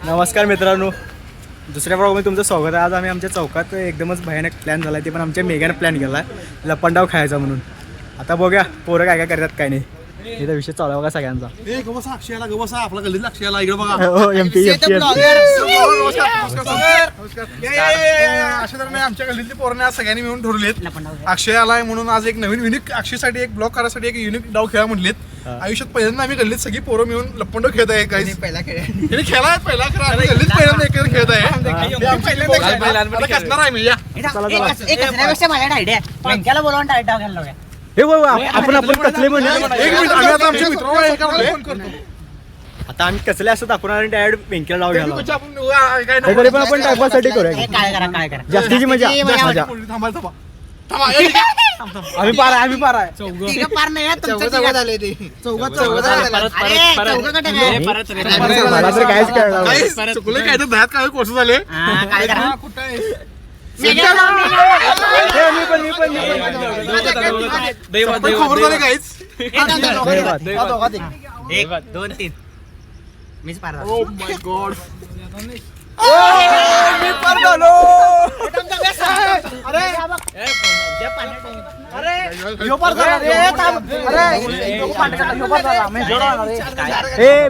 नमस्कार मित्रांनो, दुसऱ्या ब्लॉगमध्ये तुमचं स्वागत आहे. आज आम्ही आमच्या चौकात एकदमच भयानक प्लॅन झाला आहे. ते पण आमच्या मेघाने प्लॅन केला आहे लपंडाव खायचा म्हणून. आता बघूया पोरं काय काय करतात काय नाही. इथं विषय चालू आहे बघा सगळ्यांचा. आपला गल्लीत अक्षयाला इकडे बघा. आमच्या गल्लीतली पोरं आज सगळ्यांनी मिळून ठरवलेत अक्षय आलाय म्हणून आज एक नवीन युनिक अक्षयसाठी एक ब्लॉग करायसाठी एक युनिक डाव खेळा म्हटलेत. आयुष्यात पहिल्यांदा आम्ही गल्लीत सगळी पोरं मिळून लपंडो खेळत आहे. काही पहिला खेळाय पहिला गल्लीत पहिल्यांदा एकत्र खेळत आहे. कसणार आहे मी या हे आपण कसले म्हणजे आता आम्ही कसले असं दाखवणार डायरेक्ट बेंकीला लावून घ्यायला तरी पण आपण टाइमपाससाठी करूया. जास्तीची मजा आम्ही पार आहे काहीच कळणार चुकलं काय तर दह्यात काय कोर्स झाले. खबर झाले काहीच. 1 2 3 मीच पार झालो. Oh my God. मी पार झालो.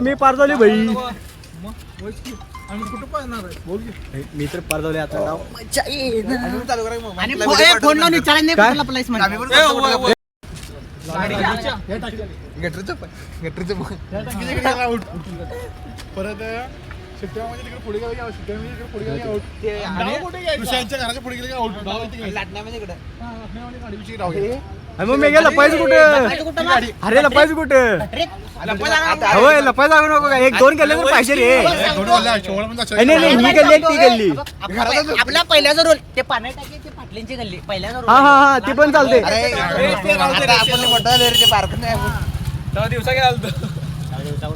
मी पार झाली भाई. मी तर पार झाले. आता फोन लावून विचारायला नाही कुठला प्लेस म्हणजे परत शिट्ट्यामध्ये तिकडे पुढे गेलं की शिट्ट्यामध्ये पुढे गेलं की कृष्णांच्या घराच्या पुढे गेले की आउट. मग मेघा लपायचं कुठं? अरे लपायचं कुठं? होय लपाय जाऊ नको का. 1-2 गल्ले तर पाहिजे रे. नाही ही गल्ली ती गल्ली. आपला पहिल्याचा रोल ते पाण्यात टाकी ते पाटलींची गल्ली पहिल्याचा रोल. हा ती पण चालते.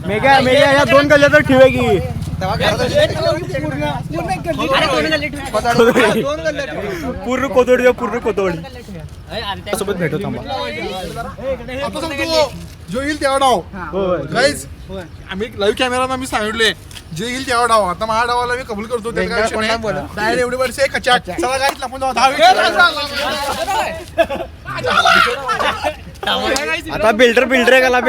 मेघा ह्या 2 गल्ल्या तर ठेवूया की. पूर्ण कोथोडी सोबत भेटू थांबा. आता सांगतो जो येईल तेव्हा डाव. गाईज आम्ही लाईव्ह कॅमेरा आम्ही सांगितले जे येईल तेव्हा डाव. आता माझ्या डावाला मी कबूल करतो. डायरेक्ट एवढे वर्ष कचाट चला गाईज लपून जाऊ. आता बिल्डर गेला.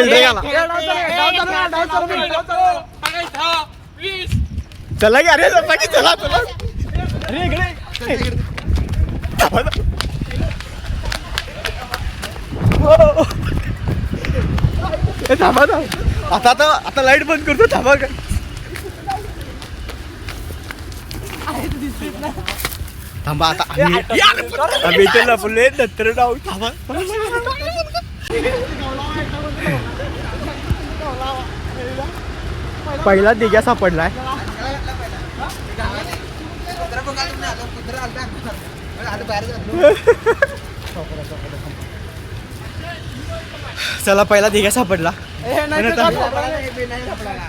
चला की अरे चला अरे इकडे थांबा आता लाईट बंद करतो. थांबा का थांबा आता आम्ही इथे लपले नंतर डाव. थांबा पहिला दिग्या सापडलाय. चला पहिला दिग्या सापडला.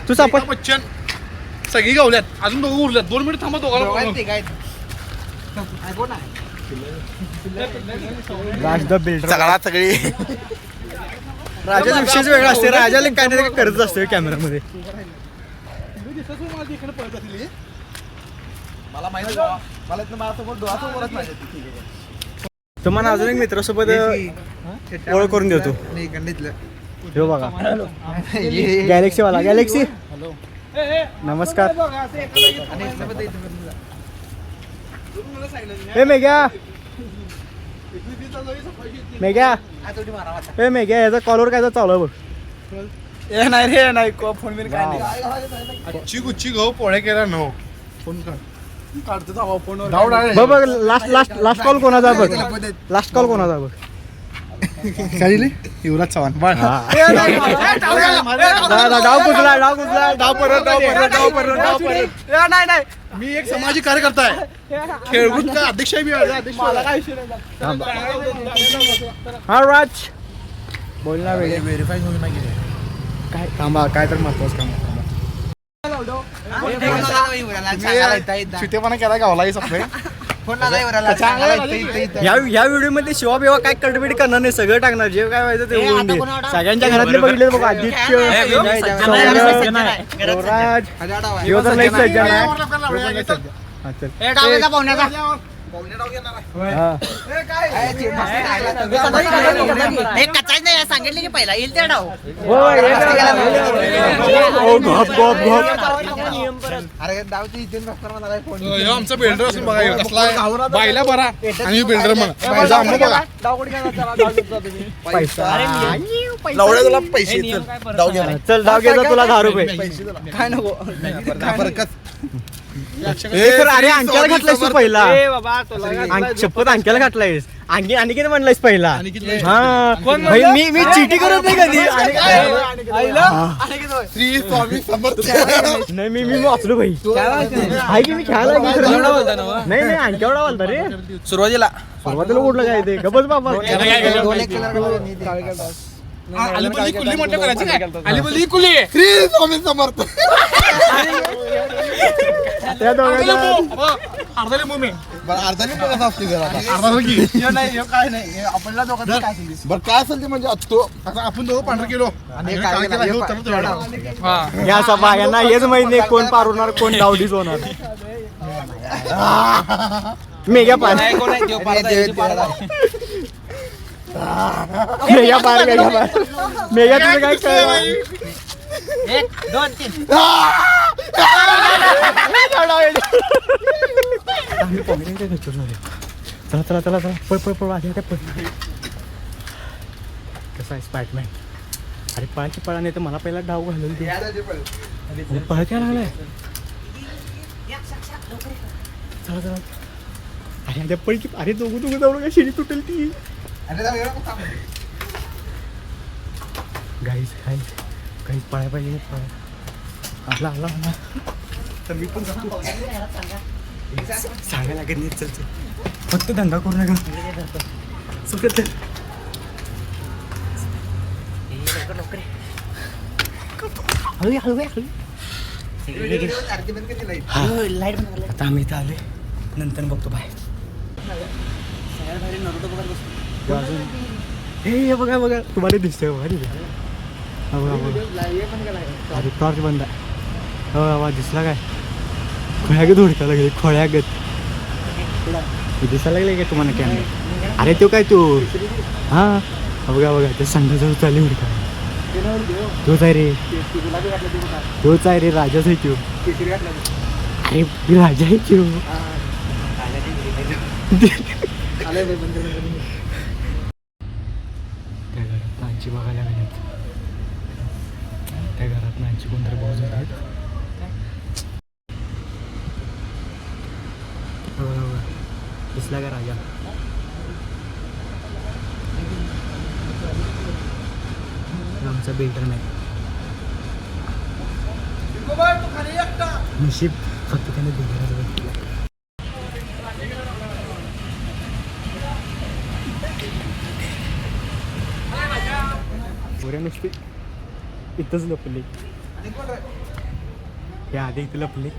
तू सापड. बच्चन सगळी गावल्यात. अजून दोघं उरल्यात. 2 मिनिट थांबा दोघांना. राज द बिल्डर सगळी राजाचा विषयच वेगळा असते. राजाला काय नाही करत असते कॅमेरामध्ये. तुम्हाला अजून एक मित्रासोबत ओळख करून देतो. हो बघा गॅलेक्सी वाला. गॅलेक्सी नमस्कार. हे मेघ्या याचा कॉलवर काय चालू आहे बघ. नाही फोन बिन काय नाही. गुच्ची गहू पोळ्या केला नो फोन कर बघ. लास्ट कॉल कोणाचा बघ. लास्ट कॉल कोणाचा बघ. काय दिली युवराज चव्हाण. डाव परत. नाही मी एक सामाजिक कार्यकर्ता आहे. खेळगुट का अध्यक्ष आहे मी. हा राज बोल ना. व्हेरीफाय होऊन नाही काय थांबा काय तर महत्वाचं काम. चितेपणा केला गावला सगळे. ह्या व्हिडिओ मध्ये शिवा बिवा काय कटबीट करणार नाही, सगळं टाकणार जे काय व्हायचं ते होऊन दे. सगळ्यांच्या घरातले बघितले बघ, आदित्य युवराज, ह्यो तर लई सज्जन आहे. हा, चल. हा. कचाच नाही सांगितलं की पहिला येईल ते डाव होय, हे काय? ओ, गप, गप, गप. ह्यो आमचा बिल्डर असून बघा ह्यो कसला आहे. बायला बरा आणि बिल्डर म्हणा बघा पैसा. लवड्या तुला पैसे डाव घ्या चल डाव घ्यायचा तुला 10 रुपये. काय नको हे तर अरे अंक्याला घातलायस तू पहिला. शपथ अंक्याला घातलायस. आणि किती म्हणलायस पहिला. हा भाई, मी चिटी करत नाही कधी. श्री स्वामी समर्थ. नाही मी वाचलो भाई. आहे की मी खेळायला नाही नाही अंक्यावडा बोलता रे. सुरुवातीला कुठलं काय ते गबस बाबा. अलीपल्ली कुल्ली म्हटलं करायचं काय. अलीपल्ली कुल्ली श्री स्वामी समर्थ. त्या दोघांना अर्धा लिंबू मी अर्धा लिंबू कसा असतो काय नाही आपल्याला दोघांचं काय बरं काय असेल ते म्हणजे आता आपण दोघं पांढर केलो या सभा यांना हेच माहित नाही कोण पार होणार कोण डावडीच होणार. मेघ्या पार मेघ्या पार मेघ्या तुझं काय कळलं. 1 2 3 चला चला चला पळ आधी पळ. कसा आहे स्पायडरमॅन. अरे पळाची पळा नाही तर मला पहिला डाव घालून दे. पळ काय लागलाय. चला चला अरे आता पळ की. अरे दोघं जाऊ का शिडी तुटेल ती. गाईस पळाय पाहिजे. आला तर मी पण सांगायला लागत नाही. चल फक्त धंदा करू नका. सुखत हळू आता आम्ही इथं आले. नंतर बघतो बाय. हे बघा तुम्हाला दिसतंय बघा. अरे टॉर्च बंद आहे. हो बाबा दिसला काय. खोळ्यागत उडका लागले खोळ्यागत दिसायला लागले काय तुम्हाला कॅमेरा. अरे तो काय तू हा बघा ते संध्याजवळ चालले उडका. तोच आहे रे राजाच आहे तो. अरे राजा आहे तो. त्या घरात नांची बघायला मिळत. त्या घरात नांची कोणतरी भाऊ आहेत. दिसला का राजा. आमचा बिल्डर नाही. नशीब फक्त त्याने बिल्डर पुऱ्या नुसती इथंच लपले. हे आधी इथं लपले.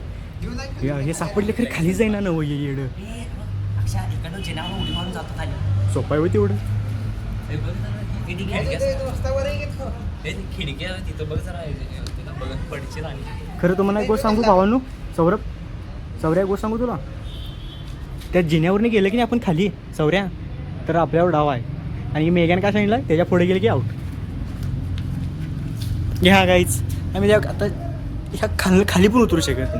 हे सापडले खरं खाली जाईना ना ये येड. सोपा आहे तेवढं. खरं तुम्हाला एक गोष्ट सांगू भावांनो. सौऱ्या गोष्ट सांगू तुला. त्या जिन्यावरने गेलं की नाही आपण खाली सौऱ्या तर आपल्यावर डाव आहे. आणि मेघाने काय सांगितलं त्याच्या पुढे गेले की आउट. ह्या गाईच आम्ही आता ह्या खाली पण उतरू शकत.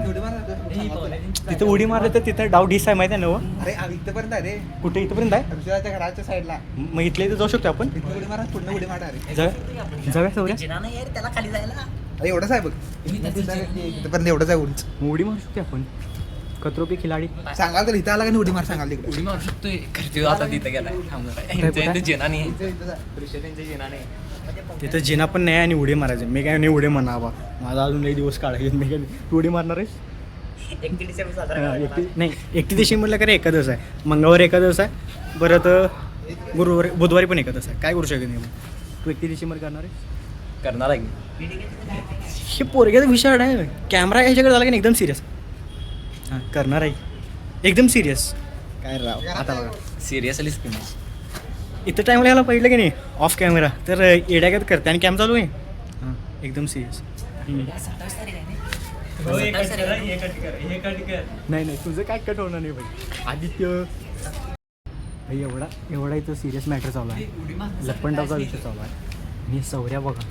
तिथं उडी मारलं तर तिथं डाव डिस आहे माहिती आहे ना. अरे इथपर्यंत आहे रे. कुठे इथपर्यंत आहे. दुसऱ्याच्या घराच्या साईडला मग इथल्या इथं जाऊ शकतो आपण. उडी मारा पुढे उडी मारा रे. जाऊया सौर्या. त्याला खाली जायला अरे एवढंच आहे बघ. इथपर्यंत एवढंच आहे उंच. उडी मारू शकतो आपण. कत्रोपी खिलाडी सांगाल तर इथं आला का उडी मार सांगाल तिकडे. उडी मारू शकतोय. आता तिथं गेलाय जेना नाही. तिथं जिना पण नाही आणि उडी मारायचं. मी काय नाही उडी म्हणा बा. माझा अजून लई दिवस काढायचे. मी काय तू उडी मारणार आहेस. 31 डिसेंबरला काय एकादश आहे. मंगळवारी एकादश आहे. परत बुधवारी पण एकादश आहे. काय करू शकत नाही मग. तू 31 डिसेंबर करणार आहे. करणार आहे. हे पोरग्याचा विषय आहे. कॅमेरा ह्याच्याकडे झाला की एकदम सिरियस. हां करणार आहे एकदम सिरियस. काय राव आता बघा सिरियसली स्कीम इथं टाइमला यायला पहिलं की नाही ऑफ कॅमेरा तर येड्यागत करते आणि कॅम चालू आहे हां एकदम सिरियस नाही नाही तुझं काय कट होणार नाही भाई आदित्य भाई एवढा इथं सिरियस मॅटर चालू आहे लपंडावचा विषय चालू आहे आणि सौर्या बघा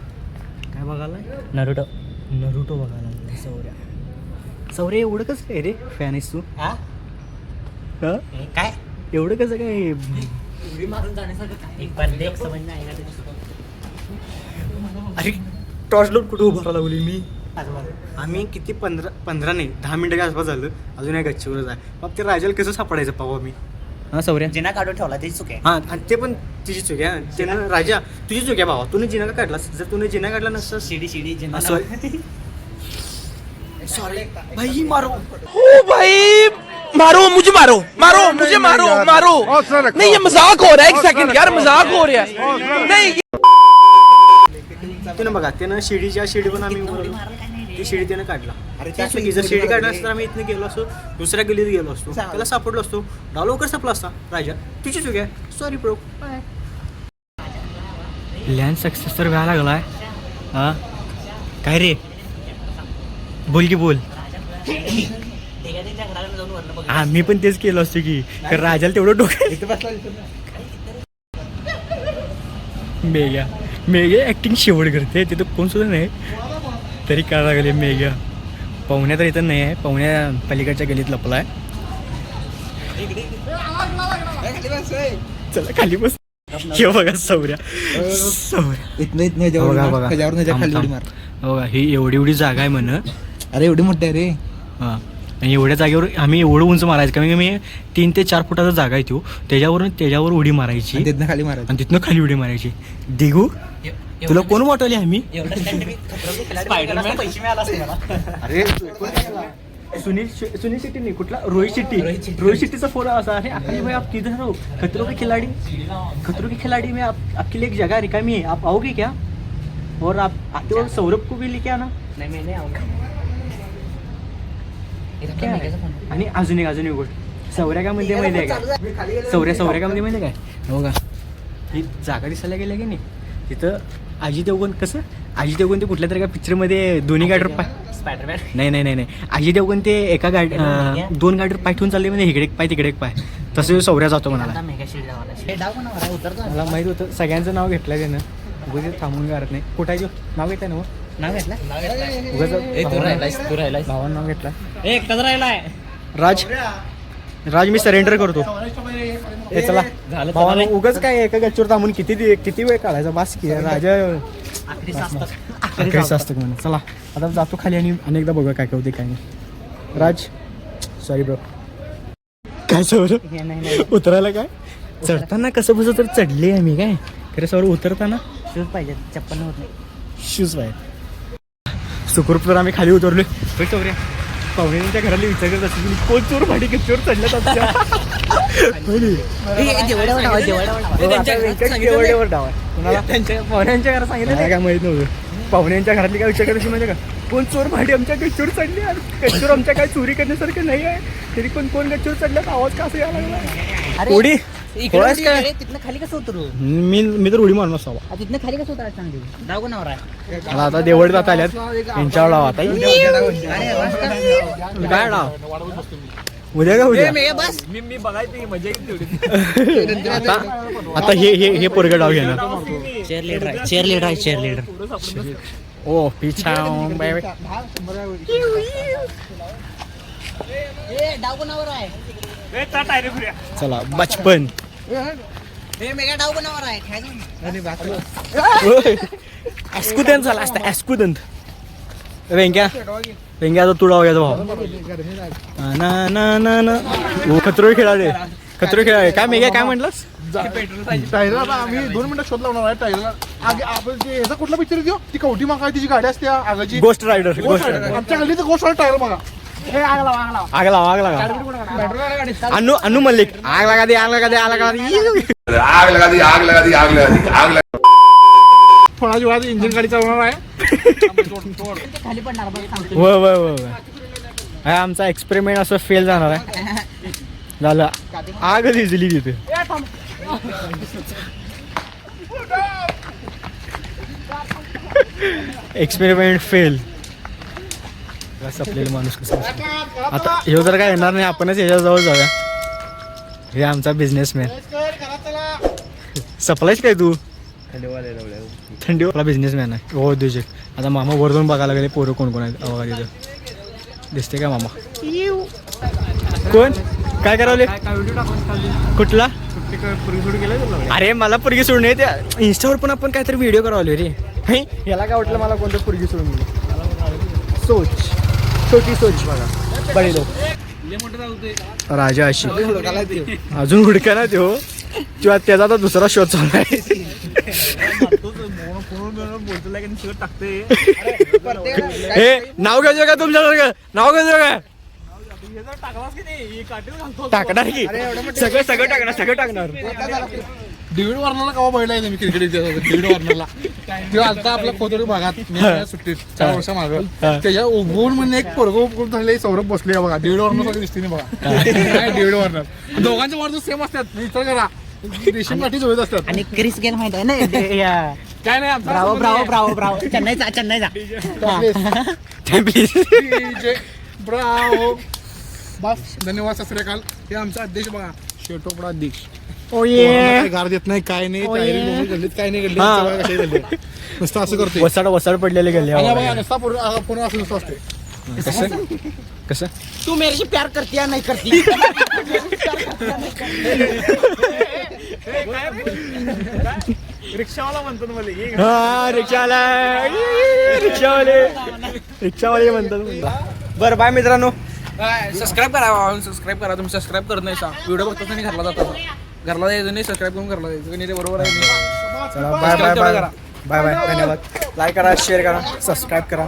काय बघायला नरुटो बघायला सौर्या एवढं कसं आहे रे फॅन आहेस तू हा हं? काय एवढं कसं काय उडी मारून जाण्यासारखं एक बार देख समज नाही आहे अरे टॉर्च लोट कुठं उभारा लागली मी आम्ही किती 15 नाही 10 मिनिटाच्या आसपास झालं अजून या गच्चीवरच आहे बाप ते राजाला कसं सापडायचं पाहू मी हां सौर्या जिना काढून ठेवला ते चुक आहे हां आणि ते पण तुझी चूक आहे त्यानं राजा तुझी चूक आहे भावा तुने जिना का काढलास जर तुने जिना काढला नसतं शिडी जिना सॉरी भाई मारो भाई मारो मुझे मारो नहीं ये मजाक हो रहा है एक सेकंड यार मजाक हो रहा है नहीं त्यानं बघा त्यानं शिडी पण आम्ही उभारलो. ती शिडी त्यानं काढला अरे त्या चुकी जर शिडी काढला असतं तर आम्ही इथनं गेलो असतो दुसऱ्या गल्लीत गेलो असतो त्याला सापडलो असतो डाव लवकर सापला असता राजा तुझी चुकी आहे sorry bro bye plan success तर व्हायला लागलाय हां काय रे बोल की बोल हा मी पण तेच केलं असतो की कारण राजाला तेवढं डोकं मेघ्या ॲक्टिंग शेवट करते तिथं कोण सुद्धा नाही तरी काय लागले मेघ्या पाहुण्या तर इथं नाही आहे पाहुण्या पलीकडच्या गलीत लपला आहे चला खाली बस हे बघा सौर्या बघा ही एवढी जागा आहे म्हण अरे एवढी मोठी आहे रे हां आणि एवढ्या जागेवर आम्ही एवढं उंच मारायचं कमी कमी 3 ते 4 फुटाचा जागा आहे तो त्याच्यावर उडी मारायची तिथनं खाली मारायचं आणि तिथनं खाली उडी मारायची दिगू तुला कोण वाटवले आम्ही पैसे मिळाला असते मला अरे सुनील शेट्टी नाही कुठला रोहित शेट्टीचा फोन असा अरे अखिल भाई आप किधर हो खतरों के खिलाड़ी में आपके लिए एक जगह रिकामी है आप आओगे क्या और आप आते हो सौरभ को भी लेके आना नाही मी नाही आऊंगा क्या आहे? आणि अजून एक गोष्ट सौर्या काय म्हणते माहिती आहे का सौर्या काय म्हणते माहिती आहे काय हो का ही जागा दिसायला गेल्या की नाही तिथं अजय देवगण ते कुठल्या तरी एका पिक्चरमध्ये दोन्ही गाडीवर पाय स्पायडरमॅन नाही अजय देवगण ते एका दोन गाडीवर पाय ठेवून चालले म्हणजे इकडे एक पाय तिकडे एक पाय तसं सौर्या जातो म्हणाला मेगा शिडी लावायला डाव कोणावर उतरतो मला माहित होतं सगळ्यांचं नाव घेतलं त्यानं उगाच थांबून करत नाही कुठं आहे नाव घेत आहे ना नाव घेतलं तू राहिलायस भावानं नाव घेतलं एकटाच राहिलाय राज मी सरेंडर करतो हे चला भावानं उगाच काय एका गच्चीवर थांबून किती वेळ काढायचा बास की राजा आखरी असतं म्हणून चला आता जातो खाली आणि अनेकदा बघा काय होते काय नाही राज सॉरी ब्रो काय सौर उतरायला काय चढताना कसं बसं तर चढले आम्ही काय खरं सौर उतरताना शूज पाहिजे चप्पल होत नाही शूज पाहिजे सुखरूप आम्ही खाली उतरलोय सौर्या पाहुण्यांच्या घराला विचार करत असतील कोण चोर भाडी गच्चीवर चढल्यात देवळेवर डाव आहे कुणाला त्यांच्या पाहुण्यांच्या घरात सांगितलं काय माहित नव्हतं पाहुण्यांच्या घरातली काय विचार करायची माहिती का कोण चोर भाडी आमच्या गच्चीवर चढली गच्चीवर आमच्या काय चोरी करण्यासारखं नाही आहे तरी पण कोण गच्चीवर चढल्यात आवाज का असं यायला लागला उडी काय तिथनं खाली कसं उतरू मी तर उडी मारून असावा तिथनं खाली कसं उतरायचं सांगते डाव कोणावर आहे मला आता देवळ जात आल्यात यांच्यावर डाव आता काय डाव उद्या का उद्या बस मी बघायची मजा येईल आता हे पोरगं डाव घेणार चेअर लीडर ओ पिछा डाव कोणावर आहे चला बचपन मेगा डाव कोणावर आहे ॲस्कुदंत झाला असता ॲस्कुदंत वेंक्या आता तू डाव घ्यायचा भाऊ ना खतरो खेळाडे काय मेघ्या काय म्हटलंस टायरला आम्ही 2 मिनिटं शोध लावणार आहे टायरला आपण ह्याचा कुठला पिक्चर देऊ ती कवठी मागा तिची गाडी असते आगाची गोस्ट रायडर आमच्या गल्लीचं गोष्ट टायर बघा हे आग लावा अनु मल्लिक आग लगा दे थोडा वेळात इंजिन गाडी चालवणार आहे खाली पडणार बघ सांगतो व आमचा एक्सपेरिमेंट असं फेल जाणार आहे झालं आग दिसली तिथे एक्सपेरिमेंट फेल आपल्याला माणूस कसं असतो. आता हे जर काय येणार नाही आपणच ह्याच्याजवळ जाऊया. हे आमचा बिझनेसमॅन सप्लायच काय तू थंडी आपला बिझनेसमॅन आहे हो उद्योजक. आता मामा वरतून बघायला गेले पोरं कोण कोण आहेत बघा तिथं दिसते का मामा कोण काय करावले कुठला अरे मला पोरगी सोडून ये त्या इंस्टावर पण आपण काहीतरी व्हिडिओ करावले रे. हे याला काय वाटलं मला कोणतं पोरगी सोडून गेली. सोच छोटी सोच बघा बडी लोक राजा अशी अजून हुडका ना तो किंवा त्याचा आता दुसरा शो चालू आहे. हे नाव घ्यायचं का तुमच्यासारखं नाव घ्यायचं का टाकणार की सगळं सगळं टाकणार सगळं टाकणार. डेव्हिड वॉर्नरला केव्हा बघितलाय तुम्ही क्रिकेट इतिहासात डेव्हिड वॉर्नरला तेव्हा आता आपल्या खोतरी भागात मी सुट्टीत 4 वर्षा मागं त्याच्या उगवून म्हणजे एक पोरगो उगवून झाले सौरभ बसले बघा डेव्हिड वॉर्नर सगळं दिसते नाही बघा काय डेव्हिड वॉर्नर दोघांचे वाढदिवस सेम असतात विचार करा रेशीम गाठी जोडत असतात. आणि क्रिस गेल माहित आहे ना काय नाही ब्रावो ब्रावो ब्रावो ब्रावो चेन्नईचा चेन्नईचा ब्रावो बस धन्यवाद सत श्री अकाल. हे आमचा अध्यक्ष बघा शेटोपडा अध्यक्ष ओ ये गार देत नाही काय नाही Oh, yeah. गल्लीत काय नाही गल्लीत हा. सगळं कशाही गल्लीत. नुसतं असं करते वसाड वसाड पडलेले गेले आणि बघा नुसता पूर्ण असं नुसतं असते. कसं कसं तू मेरेशी प्यार करती या नाही करती हा रिक्षावाले म्हणतात. बरं बाय मित्रांनो सबस्क्राईब करा सबस्क्राईब करा. तुम्ही सबस्क्राईब करत नाही सांग व्हिडिओ बघतात आणि घरला जातात घरला जायचं नाही सबस्क्राईब करून घरला जायचं नाही ते बरोबर आहे. चला bye bye bye bye bye धन्यवाद. लाईक करा शेअर करा सबस्क्राईब करा.